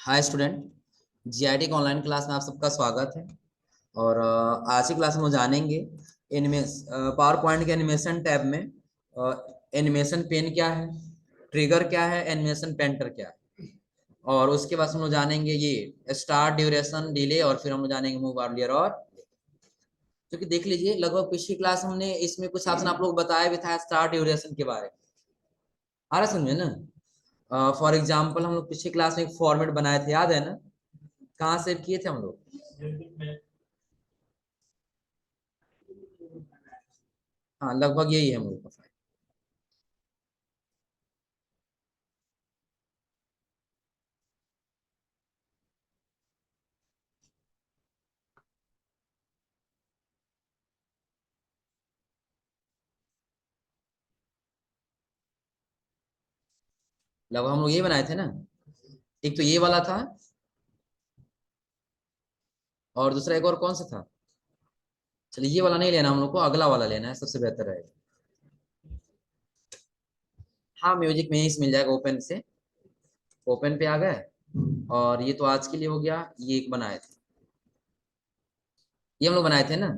Hi student, GIT के online class में आप सबका स्वागत है। और आज की क्लास में हम जानेंगे पावर पॉइंट के एनिमेशन टैब में एनिमेशन पेन क्या है, ट्रिगर क्या है, एनिमेशन पेंटर क्या है। और उसके बाद हम लोग जानेंगे ये स्टार्ट, ड्यूरेशन, डिले, और फिर हम लोग जानेंगे मूव अर्लियर। और क्योंकि देख लीजिए, लगभग पिछली क्लास हमने इसमें कुछ ऑप्शन आप लोग बताया भी था स्टार्ट ड्यूरेशन के बारे में। आ रहा समझ में ना? फॉर एग्जाम्पल हम लोग पिछली क्लास में एक फॉर्मेट बनाए थे, याद है ना? कहाँ सेव किए थे हम लोग? हाँ, लगभग यही है हम लोग का फाइल। लगभग हम लोग ये बनाए थे ना। एक तो ये वाला था, और दूसरा एक और कौन सा था? चलिए, ये वाला नहीं लेना हम लोग को, अगला वाला लेना है, सबसे बेहतर रहेगा। हाँ, म्यूजिक में ही मिल जाएगा ओपन से। ओपन पे आ गए। और ये तो आज के लिए हो गया, ये एक बनाए थे, ये हम लोग बनाए थे ना।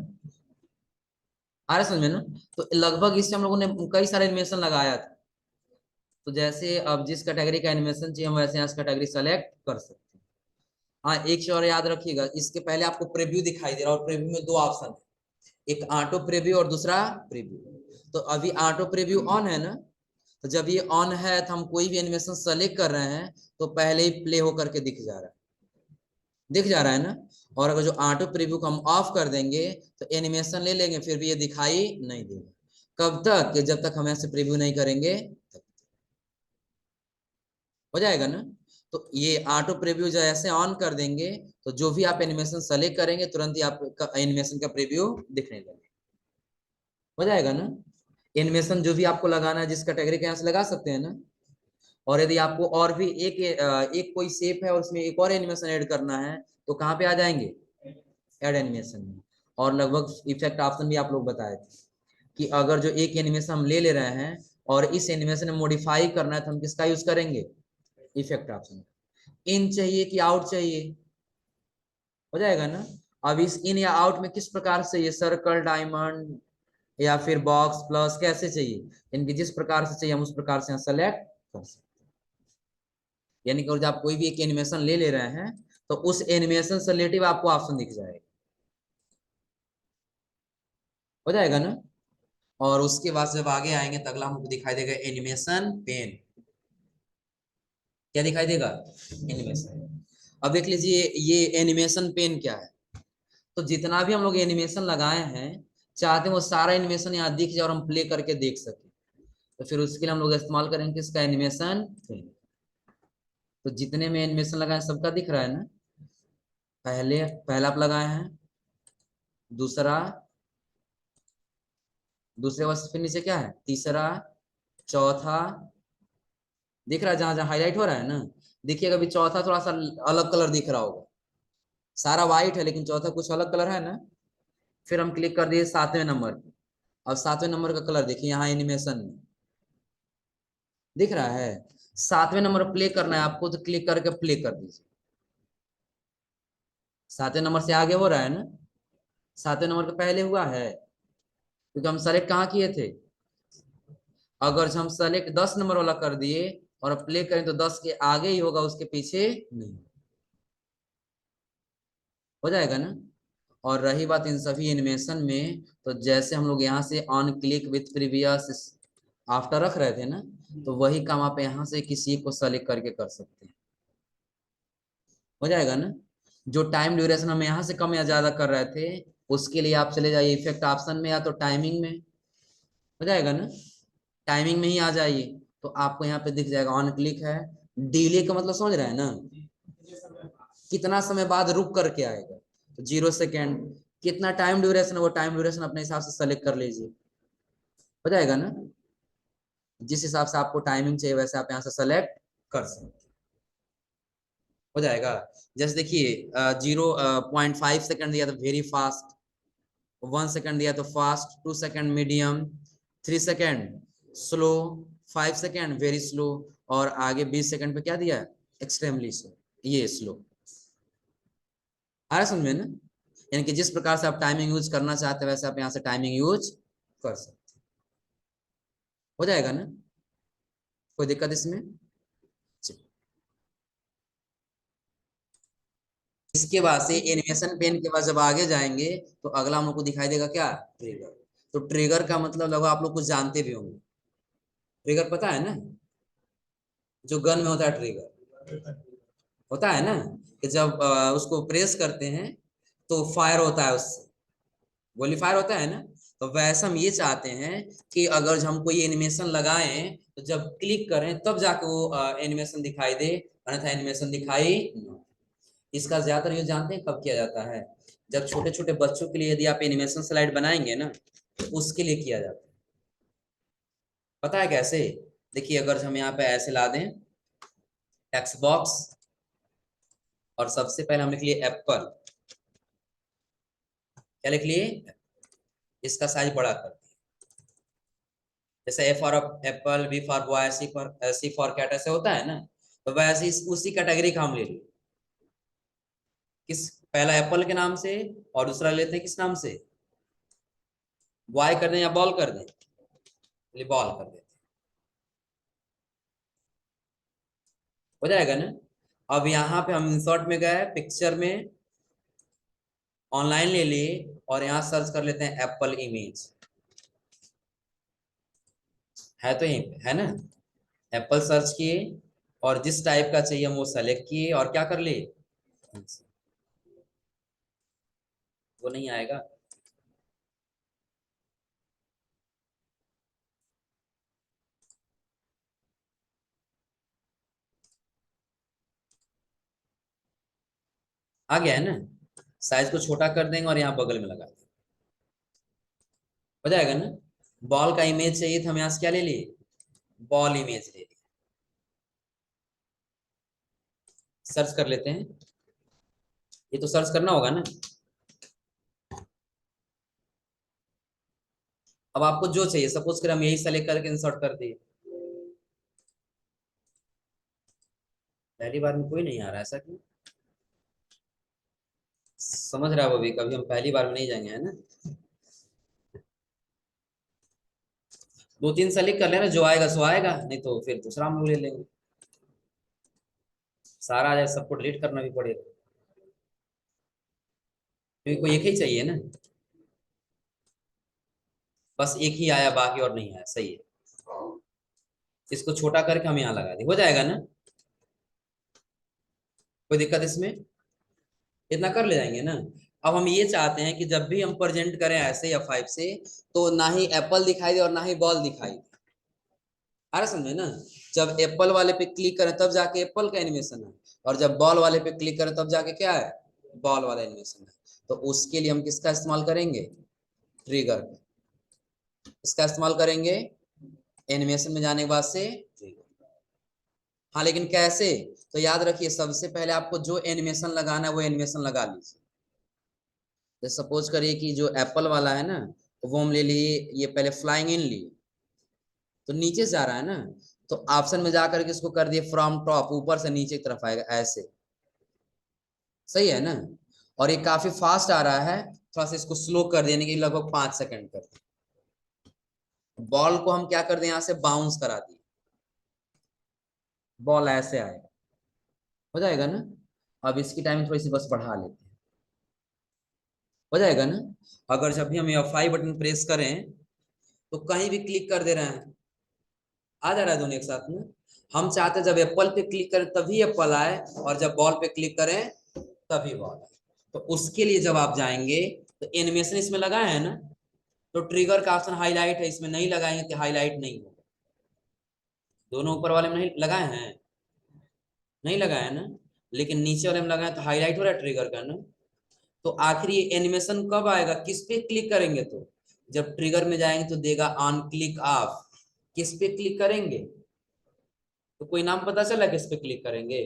आ रहा समझ में ना? तो लगभग इससे हम लोगों ने कई सारे एनिमेशन लगाया था। तो जैसे अब जिस कैटेगरी का एनिमेशन चाहिए हम वैसे यहाँ कैटेगरी सेलेक्ट कर सकते हैं। हाँ, एक चीज और याद रखिएगा, इसके पहले आपको प्रीव्यू दिखाई दे रहा है, और प्रीव्यू में दो ऑप्शन है, एक ऑटो प्रीव्यू और दूसरा प्रीव्यू। तो अभी ऑटो प्रीव्यू ऑन है ना? तो जब ये ऑन है तो हम कोई भी एनिमेशन सेलेक्ट कर रहे हैं तो पहले ही प्ले होकर के दिख जा रहा है, दिख जा रहा है ना? और अगर जो ऑटो प्रीव्यू को हम ऑफ कर देंगे तो एनिमेशन ले लेंगे, फिर भी ये दिखाई नहीं देगा। कब तक? कि जब तक हम ऐसे प्रीव्यू नहीं करेंगे तब। हो जाएगा ना? तो ये ऑटो प्रीव्यू जैसे ऑन कर देंगे तो जो भी आप एनिमेशन सेलेक्ट करेंगे तुरंत ही आपका एनिमेशन का प्रीव्यू दिखने लगेगा। हो जाएगा ना? एनिमेशन जो भी आपको लगाना है जिस कैटेगरी के यहाँ से लगा सकते हैं ना। और यदि आपको और भी एक कोई शेप है और उसमें एक और एनिमेशन ऐड करना है तो कहाँ पे आ जाएंगे? ऐड एनिमेशन में। और लगभग इफेक्ट ऑप्शन भी आप लोग बताए थे कि अगर जो एक एनिमेशन हम ले ले रहे हैं और इस एनिमेशन में मॉडिफाई करना है तो हम किसका यूज करेंगे? Effect option. इन चाहिए कि आउट चाहिए? हो जाएगा ना? अब इस इन या आउट में किस प्रकार से, ये सर्कल, डायमंड, या फिर बॉक्स, प्लस, कैसे चाहिए? इनकी जिस प्रकार से चाहिए हम उस प्रकार से सेलेक्ट कर सकते हैं। यानी कि जब आप कोई भी एक एनिमेशन ले ले रहे हैं तो उस एनिमेशन से रिलेटिव आपको ऑप्शन दिख जाएगा। हो जाएगा ना? और उसके बाद जब आगे आएंगे तो अगला हमको दिखाई देगा एनिमेशन पेन। क्या दिखाई देगा? एनिमेशन। अब देख लीजिए ये एनिमेशन पेन क्या है। तो जितना भी हम लोग एनिमेशन लगाए हैं, चाहते हैं वो सारा एनिमेशन यहाँ दिख जाए और हम प्ले करके देख सके। तो फिर उसके लिए हम लोग इस्तेमाल करेंगे इसका एनिमेशन पेन। तो जितने में एनिमेशन लगाए सबका दिख रहा है ना? पहला आप लगाए हैं, दूसरा, दूसरे वर्ष फिर नीचे क्या है, तीसरा, चौथा। दिख रहा है जहां जहां हाईलाइट हो रहा है ना? देखिएगा अभी चौथा थोड़ा सा अलग कलर दिख रहा होगा। सारा व्हाइट है लेकिन चौथा कुछ अलग कलर है ना? फिर हम क्लिक कर दिए 7वें नंबर पे। अब 7वें नंबर का कलर देखिए यहाँ एनिमेशन में दिख रहा है। 7वें नंबर प्ले करना है आपको तो क्लिक करके प्ले कर दीजिए। 7वें नंबर से आगे हो रहा है ना? 7वें नंबर के पहले हुआ है क्योंकि हम सेलेक्ट कहाँ किए थे? अगर हम सेलेक्ट 10 नंबर वाला कर दिए और प्ले करें तो 10 के आगे ही होगा, उसके पीछे नहीं। हो जाएगा ना? और रही बात इन सभी एनिमेशन में, तो जैसे हम लोग यहाँ से on click with previous after रख रहे थे ना, तो वही काम आप यहाँ से किसी को सेलेक्ट करके कर सकते हैं। हो जाएगा ना? जो टाइम ड्यूरेशन हम यहाँ से कम या ज्यादा कर रहे थे उसके लिए आप चले जाइए इफेक्ट ऑप्शन में या तो टाइमिंग में। हो जाएगा ना? टाइमिंग में ही आ जाइए तो आपको यहाँ पे दिख जाएगा ऑन क्लिक है। डिले का मतलब समझ रहे हैं ना? कितना समय बाद रुक करके आएगा, तो 0 सेकेंड। कितना टाइम ड्यूरेशन है वो टाइम ड्यूरेशन अपने हिसाब से सेलेक्ट कर लीजिए। हो जाएगा ना? जिस हिसाब से आपको टाइमिंग चाहिए वैसे आप यहाँ से सेलेक्ट कर सकते हैं। हो जाएगा। जैसे देखिए 0.5 सेकेंड दिया तो वेरी फास्ट, 1 सेकेंड दिया तो fast, 2 second medium, 3 second slow, 5 second very slow, और आगे 20 सेकेंड पे क्या दिया है? Extremely slow. ये स्लो आ रहा समझ में ना। यानी कि जिस प्रकार से आप टाइमिंग यूज करना चाहते हैं वैसे आप यहाँ से टाइमिंग यूज कर सकते, हो जाएगा ना, कोई दिक्कत इसमें। इसके बाद से एनिमेशन पेन के बाद जब आगे जाएंगे तो अगला हम लोग को दिखाई देगा क्या, ट्रिगर। तो ट्रिगर का मतलब लगभग आप लोग कुछ जानते भी होंगे, ट्रिगर पता है ना, जो गन में होता है ट्रिगर, होता है ना, कि जब उसको प्रेस करते हैं तो फायर होता है, उससे गोली फायर होता है ना। तो वैसे हम ये चाहते हैं कि अगर हम कोई एनिमेशन लगाएं तो जब क्लिक करें तब जाके वो एनिमेशन दिखाई दे, अन्यथा एनिमेशन दिखाई न दे। इसका ज्यादातर यूज जानते हैं कब किया जाता है, जब छोटे छोटे बच्चों के लिए यदि आप एनिमेशन स्लाइड बनाएंगे ना तो उसके लिए किया जाता है। पता है कैसे, देखिए अगर हम यहाँ पे ऐसे ला दें टेक्स्ट बॉक्स, और सबसे पहले हम लिख लिए एप्पल, क्या लिख लिए, इसका साइज बड़ा कर दिया, जैसे A for apple, B for boy, C for cat ऐसे होता है ना। तो वैसे उसी कैटेगरी का हम ले लिए, किस, पहला एप्पल के नाम से और दूसरा लेते हैं किस नाम से, बॉय कर दें या बॉल कर दें, चलिए बॉल कर देते, हो जाएगा ना। अब यहाँ पे हम इंसर्ट में गए, पिक्चर में ऑनलाइन ले लिए और यहाँ सर्च कर लेते हैं एप्पल इमेज, है तो यहीं पे है ना, एप्पल सर्च किए और जिस टाइप का चाहिए हम वो सेलेक्ट किए और क्या कर लिए, वो नहीं आएगा, आ गया है ना। साइज को छोटा कर देंगे और यहाँ बगल में लगा देंगे, हो जाएगा ना। बॉल का इमेज चाहिए था, हम यहाँ से क्या ले लिए, बॉल इमेज ले लिए, सर्च कर लेते हैं, ये तो सर्च करना होगा ना। अब आपको जो चाहिए, सपोज कर हम यही सेलेक्ट करके इंसर्ट कर दिए, पहली बार में कोई नहीं आ रहा, ऐसा क्यों, समझ रहा है वो भी, कभी हम पहली बार में नहीं जाएंगे है ना। दो तीन सेलेक्ट कर लेना, जो आएगा सो आएगा, नहीं तो फिर दूसरा हम लोग ले लेंगे, सारा आ जाए सबको डिलीट करना भी पड़ेगा, क्योंकि कोई एक ही चाहिए ना, बस एक ही आया बाकी और नहीं आया, सही है। इसको छोटा करके हम यहाँ लगा दें, हो जाएगा ना, कोई दिक्कत इसमें, इतना कर ले जाएंगे ना। अब हम ये चाहते हैं कि जब भी हम प्रेजेंट करें ऐसे या फाइव से, तो ना ही एप्पल दिखाई दे और ना ही बॉल दिखाई दे, आ रहा समझे ना। जब एप्पल वाले पे क्लिक करें तब जाके एप्पल का एनिमेशन है, और जब बॉल वाले पे क्लिक करें तब जाके क्या है, बॉल वाला एनिमेशन है। तो उसके लिए हम किसका इस्तेमाल करेंगे, ट्रिगर का, इसका इस्तेमाल करेंगे एनिमेशन में जाने के बाद से ट्रिगर। हाँ लेकिन कैसे, तो याद रखिए सबसे पहले आपको जो एनिमेशन लगाना है वो एनिमेशन लगा लीजिए। तो सपोज करिए कि जो एप्पल वाला है ना, तो वो हम ले लिए, ये पहले फ्लाइंग इन लिए, तो नीचे से जा रहा है ना, तो ऑप्शन में जाकर के इसको कर दिए फ्रॉम टॉप, ऊपर से नीचे की तरफ आएगा ऐसे, सही है ना। और ये काफी फास्ट आ रहा है, थोड़ा सा इसको स्लो कर देने की, लगभग 5 सेकंड कर दिए। बॉल को हम क्या कर दें, यहाँ से बाउंस करा दिए, बॉल ऐसे आएगा, हो जाएगा ना। अब इसकी टाइमिंग थोड़ी सी बस बढ़ा लेते हैं, हो जाएगा ना। अगर जब भी हम F5 बटन प्रेस करें तो कहीं भी क्लिक कर दे रहे हैं, आ जा रहा है दोनों एक साथ में। हम चाहते हैं जब एप्पल पे क्लिक करें तभी एप्पल आए, और जब बॉल पे क्लिक करें तभी बॉल आए। तो उसके लिए जब आप जाएंगे तो एनिमेशन इसमें लगाए हैं ना, तो ट्रिगर का ऑप्शन हाईलाइट है, इसमें नहीं लगाएंगे तो हाईलाइट नहीं होगा। दोनों ऊपर वाले में नहीं लगाए हैं, नहीं लगाए ना, लेकिन नीचे वाले में लगाए तो हाईलाइट हो रहा है ट्रिगर का ना। तो आखिर ये एनिमेशन कब आएगा, किस पे क्लिक करेंगे, तो जब ट्रिगर में जाएंगे तो देगा ऑन क्लिक ऑफ, किस पे क्लिक करेंगे, तो कोई नाम पता चला किस पे क्लिक करेंगे।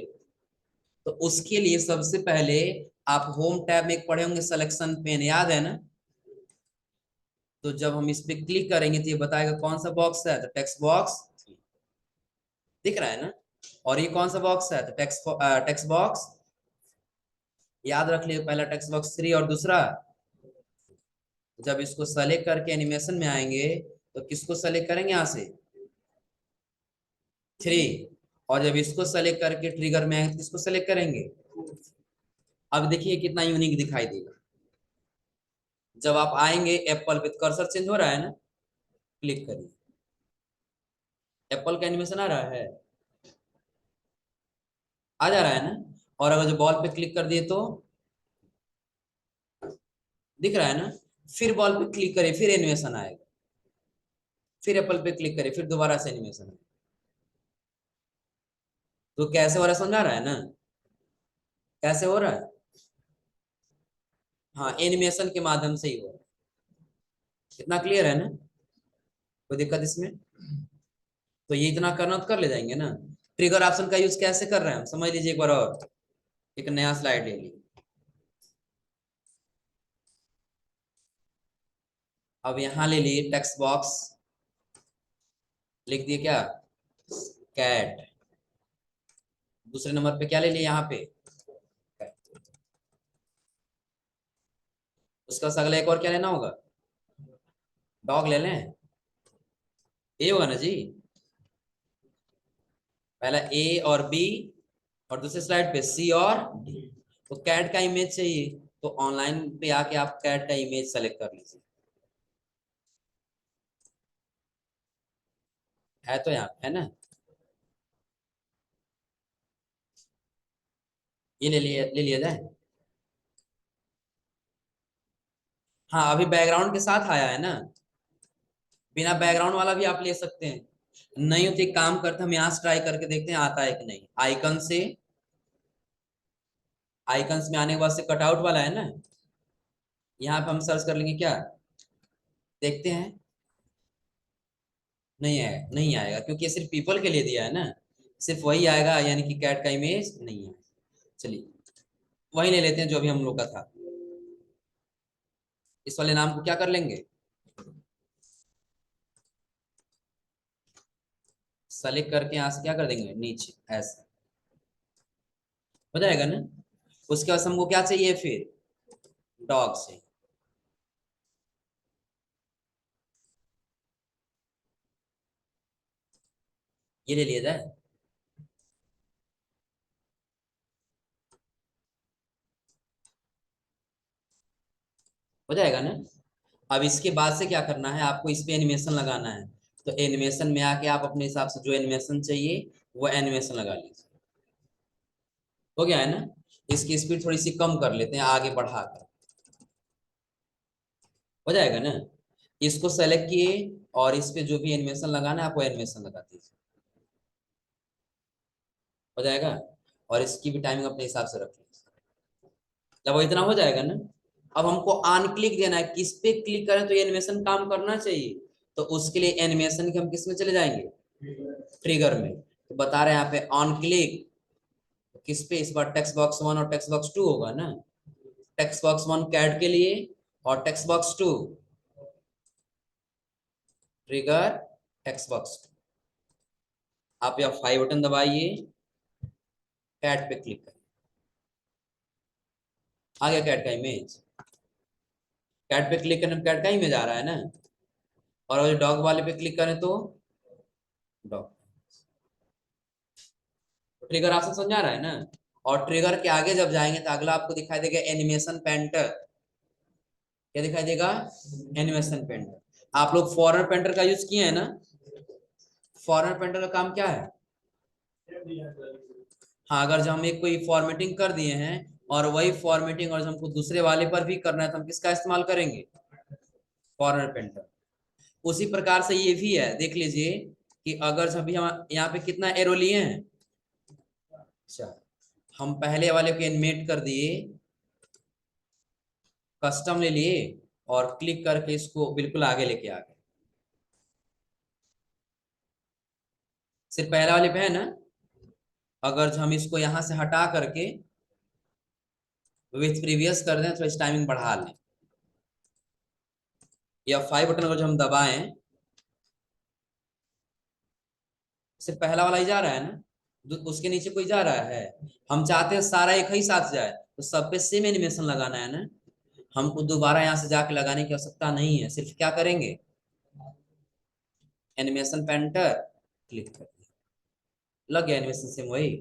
तो उसके लिए सबसे पहले आप होम टैब में एक पढ़े होंगे सिलेक्शन पेन, याद है ना। तो जब हम इस पे क्लिक करेंगे तो ये बताएगा कौन सा बॉक्स है, तो टेक्स्ट बॉक्स दिख रहा है ना। और ये कौन सा बॉक्स है? तो टेक्स्ट बॉक्स याद रख लियो, पहला टेक्स्ट बॉक्स 3 और दूसरा। जब इसको सेलेक्ट करके एनिमेशन में आएंगे तो किसको सेलेक्ट करेंगे? यहाँ से 3। और जब इसको सेलेक्ट करके ट्रिगर में आएंगे तो किसको सेलेक्ट करेंगे? अब देखिए कितना यूनिक दिखाई देगा। जब आप आएंगे एप्पल पे, कर्सर चेंज हो रहा है ना, क्लिक करिए, एप्पल का एनिमेशन आ रहा है, आ जा रहा है ना। और अगर जो बॉल पे क्लिक कर दिए तो दिख रहा है ना। फिर बॉल पे क्लिक करिए, फिर एनिमेशन आएगा, फिर एप्पल पे क्लिक करिए, फिर दोबारा से एनिमेशन आएगा। तो कैसे हो रहा है समझा रहा है ना, कैसे हो रहा है? हाँ, एनिमेशन के माध्यम से ही हो रहा है। इतना क्लियर है ना, कोई दिक्कत इसमें? तो ये इतना करना तो कर ले जाएंगे ना। ट्रिगर ऑप्शन का यूज कैसे कर रहे हैं हम समझ लीजिए एक बार और। एक नया स्लाइड ले ली। अब यहां ले लिए टेक्स्ट बॉक्स, लिख दिए क्या? कैट। दूसरे नंबर पे क्या ले लिए यहाँ पे? cat। उसका अगला एक और क्या लेना होगा? डॉग ले लें, ए होगा ना जी। पहला ए और बी, और दूसरे स्लाइड पे सी और डी। तो कैट का इमेज चाहिए, तो ऑनलाइन पे आके आप कैट का इमेज सेलेक्ट कर लीजिए। है तो यहाँ है ना, ये ले लिया जाए। हाँ, अभी बैकग्राउंड के साथ आया है ना, बिना बैकग्राउंड वाला भी आप ले सकते हैं। नहीं हो तो एक काम करते हैं, हम यहाँ से ट्राई करके देखते हैं आता है कि नहीं। आइकन से, आइकन्स में आने के बाद से कटआउट वाला है ना, यहाँ पे हम सर्च कर लेंगे क्या, देखते हैं। नहीं है, नहीं आएगा, क्योंकि ये सिर्फ पीपल के लिए दिया है ना, सिर्फ वही आएगा, यानी कि कैट का इमेज नहीं है। चलिए वही ले लेते हैं जो भी हम लोग का था। इस वाले नाम को क्या कर लेंगे, सेलेक्ट करके यहाँ से क्या कर देंगे, नीचे ऐसे हो जाएगा ना। उसके बाद हमको क्या चाहिए फिर, डॉग से। ये ले लिया जाए। हो जाएगा ना। अब इसके बाद से क्या करना है, आपको इस पे एनिमेशन लगाना है। तो एनिमेशन में आके आप अपने हिसाब से जो एनिमेशन चाहिए वो एनिमेशन लगा लीजिए। हो गया है ना। इसकी स्पीड थोड़ी सी कम कर लेते हैं, आगे बढ़ाकर। हो जाएगा ना। इसको सेलेक्ट किए, और इस पे जो भी एनिमेशन लगाना है आपको एनिमेशन लगा दीजिए। हो जाएगा। और इसकी भी टाइमिंग अपने हिसाब से रख लीजिए। जब वो इतना हो जाएगा ना, अब हमको ऑन क्लिक देना है, किस पे क्लिक करें तो एनिमेशन काम करना चाहिए। तो उसके लिए एनिमेशन के हम किस में चले जाएंगे, ट्रिगर में। तो बता रहे हैं यहाँ पे ऑन क्लिक, तो किस पे, इस बार टेक्स्ट बॉक्स 1 और टेक्स्ट बॉक्स 2 होगा ना। टेक्स्ट बॉक्स 1 कैट के लिए, और text box 2 trigger text box. आप यहाँ 5 बटन दबाइए, कैट पे क्लिक करिए, आ गया कैट का इमेज। कैट पे क्लिक करने पर कैट का इमेज आ रहा है ना। और अगर डॉग वाले पे क्लिक करें तो डॉग। ट्रिगर ऑप्शन समझा रहा है ना। और ट्रिगर के आगे जब जाएंगे तो अगला आपको दिखाई देगा एनिमेशन पेंटर। क्या दिखाई देगा, एनिमेशन पेंटर। आप लोग फॉरन पेंटर का यूज किए हैं ना। फॉरन पेंटर का काम क्या है, हाँ, अगर जो हम एक कोई फॉर्मेटिंग कर दिए हैं, और वही फॉर्मेटिंग और जो हमको दूसरे वाले पर भी करना है, तो हम किसका इस्तेमाल करेंगे, फॉरन पेंटर। उसी प्रकार से ये भी है, देख लीजिए कि अगर अभी हम यहाँ पे कितना एरो लिए हैं, अच्छा, हम पहले वाले को एनिमेट कर दिए, कस्टम ले लिए, और क्लिक करके इसको बिल्कुल आगे लेके आ गए। सिर्फ पहला वाले पे है ना। अगर जो हम इसको यहां से हटा करके विथ प्रीवियस कर दें तो इस टाइमिंग बढ़ा लें, या 5 बटन अगर जो हम दबाएं, सिर्फ पहला वाला ही जा रहा है ना। उसके नीचे कोई जा रहा है, हम चाहते हैं सारा एक ही साथ जाए, तो सब पे सेम एनिमेशन लगाना है ना। हमको दोबारा यहाँ से जाके लगाने की आवश्यकता नहीं है, सिर्फ क्या करेंगे, एनिमेशन पेंटर क्लिक कर दिया, लग गया एनिमेशन सेम वही।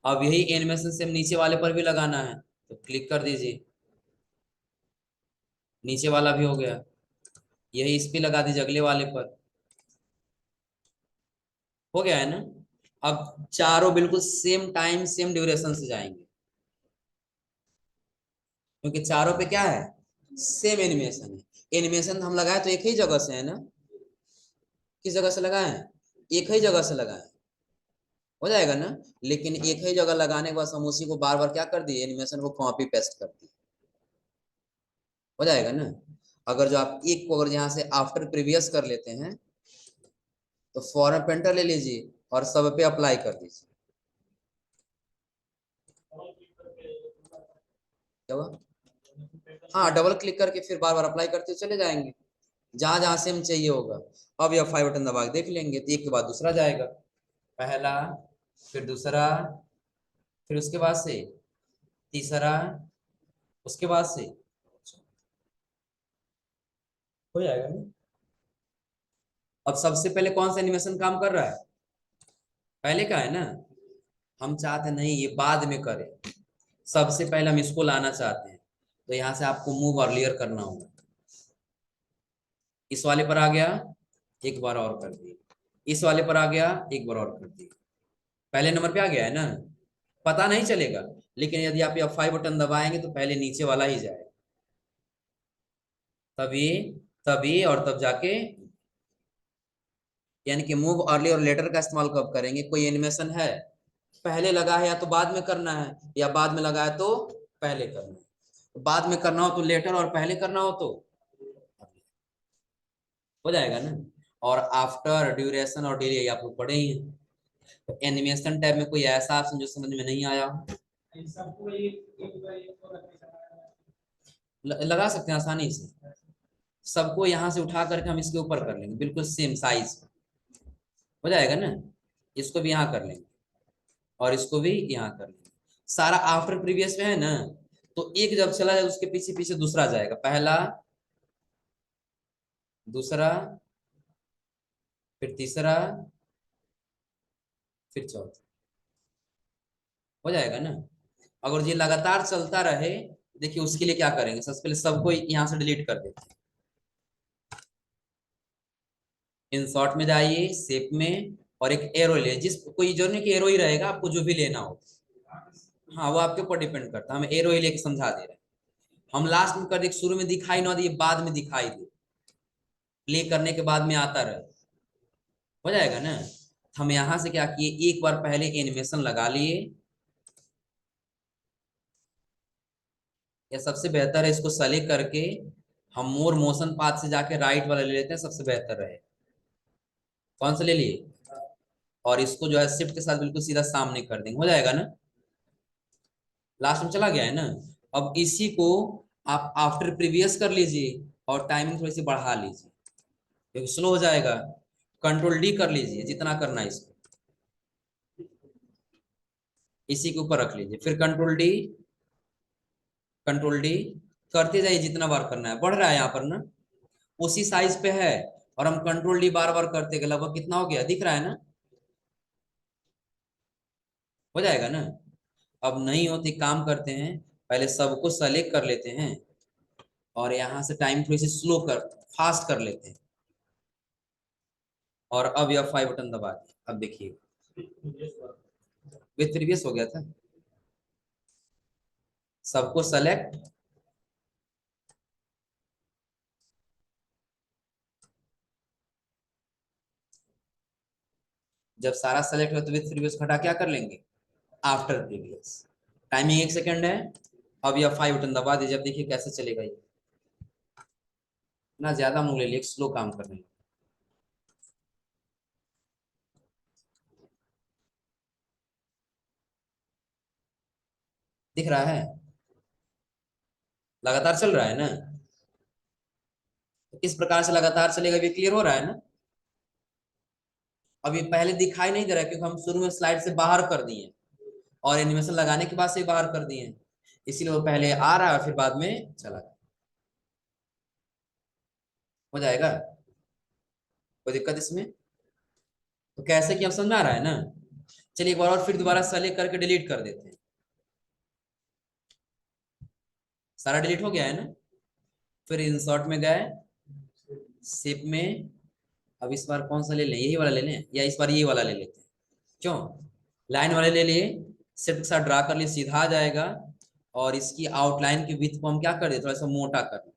अब यही एनिमेशन सेम नीचे वाले पर भी लगाना है, तो क्लिक कर दीजिए, नीचे वाला भी हो गया। यही इस पे लगा दीजिए अगले वाले पर, हो गया है ना। अब चारों बिल्कुल सेम टाइम सेम ड्यूरेशन से जाएंगे, क्योंकि चारों पे क्या है, सेम एनिमेशन है। एनिमेशन हम लगाए तो एक ही जगह से है ना, किस जगह से लगाए हैं, एक ही जगह से लगाए, हो जाएगा ना। लेकिन एक ही जगह लगाने के बाद हम उसी को बार बार क्या कर दिए, एनिमेशन को कॉपी पेस्ट कर दिए, हो जाएगा ना। अगर जो आप एक को अगर यहाँ से आफ्टर प्रीवियस कर लेते हैं, तो फॉर्म पेंटर ले लीजिए और सब पे अप्लाई कर दीजिए, क्या हुआ, हाँ डबल क्लिक करके फिर बार बार अप्लाई करते चले जाएंगे, जहां जहां सेम चाहिए होगा। अब यह 5 बटन दबा के देख लेंगे, तो एक के बाद दूसरा जाएगा, पहला, फिर दूसरा, फिर उसके बाद से तीसरा, उसके बाद से, हो जाएगा ना। अब सबसे पहले कौन सा एनिमेशन काम कर रहा है, पहले का है ना। हम चाहते नहीं ये बाद में करें, सबसे पहले हम इसको लाना चाहते हैं, तो यहाँ से आपको मूव अर्लियर करना होगा। इस वाले पर आ गया, एक बार और कर दिए, इस वाले पर आ गया, एक बार और कर दिए, पहले नंबर पे आ गया है ना, पता नहीं चलेगा। लेकिन यदि आप ये 5 बटन दबाएंगे तो पहले नीचे वाला ही जाएगा, तभी तभी और तब जाके, यानी कि मूव अर्ली और लेटर का इस्तेमाल कब करेंगे, कोई एनिमेशन है पहले लगा है या तो बाद में करना है, या बाद में लगा है तो पहले करना है। तो बाद में करना हो तो लेटर, और पहले करना हो तो, हो जाएगा ना। और आफ्टर, ड्यूरेशन और डिले आप लोग पढ़े ही हैं। तो एनिमेशन टैब में कोई ऐसा ऑप्शन जो समझ में नहीं आया हो, लगा सकते हैं आसानी से। सबको यहाँ से उठा करके हम इसके ऊपर कर लेंगे, बिल्कुल सेम साइज, हो जाएगा ना। इसको भी यहाँ कर लेंगे और इसको भी यहाँ कर लेंगे, सारा आफ्टर प्रीवियस में है ना। तो एक जब चला जाए उसके पीछे पीछे दूसरा जाएगा, पहला, दूसरा, फिर तीसरा, फिर चौथा, हो जाएगा ना। अगर ये लगातार चलता रहे, देखिए उसके लिए क्या करेंगे, सबसे पहले सबको यहाँ से डिलीट कर देते हैं, इंसर्ट में जाइए, शेप में, और एक एरो ले, जिस कोई जरूरी नहीं कि एरो ही रहेगा, आपको जो भी लेना हो, हाँ वो आपके ऊपर डिपेंड करता है, हम एरो ही लेके समझा दे रहे हैं। हम लास्ट में कर दे, शुरू में दिखाई ना दे, बाद में दिखाई दे, प्ले करने के बाद में आता रहे, हो जाएगा ना। हम यहाँ से क्या किए, एक बार पहले एनिमेशन लगा लिए, या सबसे बेहतर है इसको सेलेक्ट करके हम मोर मोशन पाथ से जाके राइट वाला ले लेते हैं, सबसे बेहतर रहे। कौन सा ले लिए, और इसको जो है शिफ्ट के साथ बिल्कुल सीधा सामने कर देंगे, हो जाएगा ना। लास्ट में चला गया है ना। अब इसी को आप आफ्टर प्रीवियस कर लीजिए और टाइमिंग थोड़ी सी बढ़ा लीजिए, क्योंकि स्लो हो जाएगा। कंट्रोल डी कर लीजिए जितना करना है इसको, इसी के ऊपर रख लीजिए, फिर कंट्रोल डी, कंट्रोल डी करते जाइए, जितना बार करना है, बढ़ रहा है यहाँ पर ना, उसी साइज पे है। और हम कंट्रोल डी बार बार करते गए, लगभग कितना हो गया दिख रहा है ना, हो जाएगा ना। अब नहीं होती, काम करते हैं, पहले सबको सेलेक्ट कर लेते हैं और यहाँ से टाइम थोड़ी सी स्लो कर, फास्ट कर लेते हैं, और अब यह 5 बटन दबा दिए, अब देखिए विथ प्रीवियस हो गया था। सबको सेलेक्ट, जब सारा सेलेक्ट हो तो विथ प्रीवियस हटा क्या कर लेंगे, आफ्टर प्रीवियस। टाइमिंग 1 सेकंड है। अब यह 5 बटन दबा दीजिए, अब देखिए कैसे चलेगा ये, ना ज्यादा मुंह ले लिए, स्लो काम कर रहे हैं। दिख रहा है, लगातार चल रहा है ना। तो किस प्रकार से लगातार चलेगा, ये क्लियर हो रहा है ना। अब ये पहले दिखाई नहीं दे रहा है क्योंकि हम शुरू में स्लाइड से बाहर कर दिए और एनिमेशन लगाने के बाद से बाहर कर दिए, इसीलिए वो पहले आ रहा है और फिर बाद में चला गया। हो जाएगा, कोई दिक्कत इसमें? तो कैसे कि अब समझ में आ रहा है ना? चलिए एक बार और फिर दोबारा सेलेक्ट करके डिलीट कर देते हैं। सारा डिलीट हो गया है ना? फिर इंसर्ट में गए, शेप में, अब इस बार कौन सा ले लें, यही वाला ले लें या इस बार ये वाला ले लेते हैं? क्यों, लाइन वाले ले लिए, शिफ्ट के साथ ड्रा कर लिए, सीधा आ जाएगा और इसकी आउटलाइन की विड्थ को हम क्या कर दें, थोड़ा सा मोटा कर दें,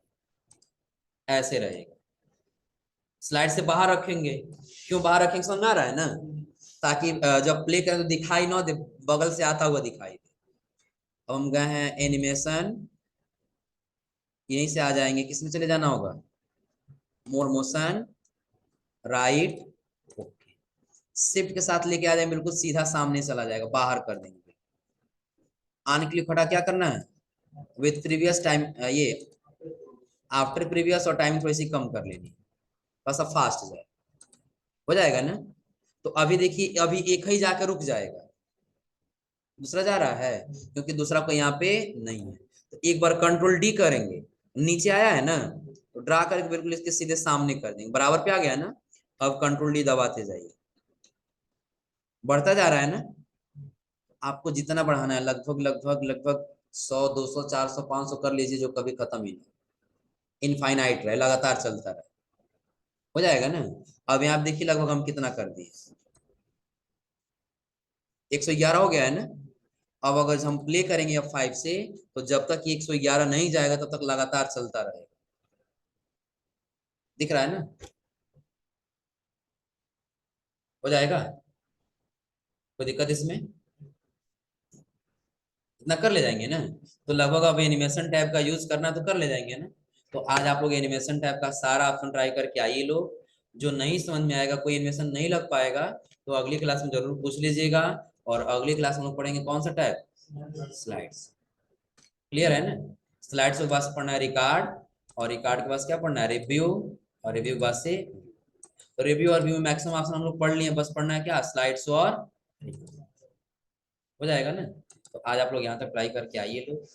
ऐसे रहेगा। स्लाइड से बाहर रखेंगे, क्यों बाहर रखेंगे समझ में आ रहा है ना? ताकि जब प्ले करें तो दिखाई ना दे, बगल से आता हुआ दिखाई दे। अब हम गए हैं एनिमेशन, यहीं से आ जाएंगे, किसमें चले जाना होगा, मोर मोशन, राइट, ओके, शिफ्ट के साथ लेके आ जाएंगे, बिल्कुल सीधा सामने चला जाएगा, बाहर कर देंगे। आने के लिए खड़ा क्या करना है, विथ प्रीवियस टाइम, ये आफ्टर प्रीवियस और टाइम थोड़ी सी कम कर लेनी, बस अब फास्ट जाए, हो जाएगा ना? तो अभी देखिए, अभी एक ही जाकर रुक जाएगा, दूसरा जा रहा है क्योंकि दूसरा को यहाँ पे नहीं है। तो एक बार कंट्रोल डी करेंगे, नीचे आया है ना, तो ड्रा करके बिल्कुल इसके सीधे सामने कर देंगे, बराबर पे आ गया ना। अब कंट्रोल डी दबाते जाइए, बढ़ता जा रहा है ना। आपको जितना बढ़ाना है, लगभग लगभग लगभग 100 200 400 500 कर लीजिए, जो कभी खत्म ही नहीं, इनफाइनाइट रहे, लगातार चलता रहे, हो जाएगा ना। अब यहाँ देखिए लगभग हम कितना कर दिए, 111 हो गया है ना। अब अगर हम प्ले करेंगे F5 से, तो जब तक 111 नहीं जाएगा तब तक लगातार चलता रहेगा, दिख रहा है ना? हो जाएगा, कोई दिक्कत इसमें? इतना कर ले जाएंगे ना। तो लगभग अब एनिमेशन टैब का यूज करना तो कर ले जाएंगे ना। तो आज आप लोग एनिमेशन टैब का सारा ऑप्शन ट्राई करके आइए लोग। जो नहीं समझ में आएगा, कोई एनिमेशन नहीं लग पाएगा, तो अगली क्लास में जरूर पूछ लीजिएगा। और अगली क्लास में लोग पढ़ेंगे कौन सा टैब, स्लाइड्स। क्लियर है ना? स्लाइड्स के पास पढ़ना है रिकॉर्ड, और रिकॉर्ड के पास क्या पढ़ना है, रिव्यू, और रिव्यू के पास से रिव्यू और व्यू मैक्सिमम ऑप्शन हम लोग पढ़ लिए, बस पढ़ना है क्या, स्लाइड्स और, हो जाएगा ना। तो आज आप लोग यहाँ तक ट्राई करके आइए लोग।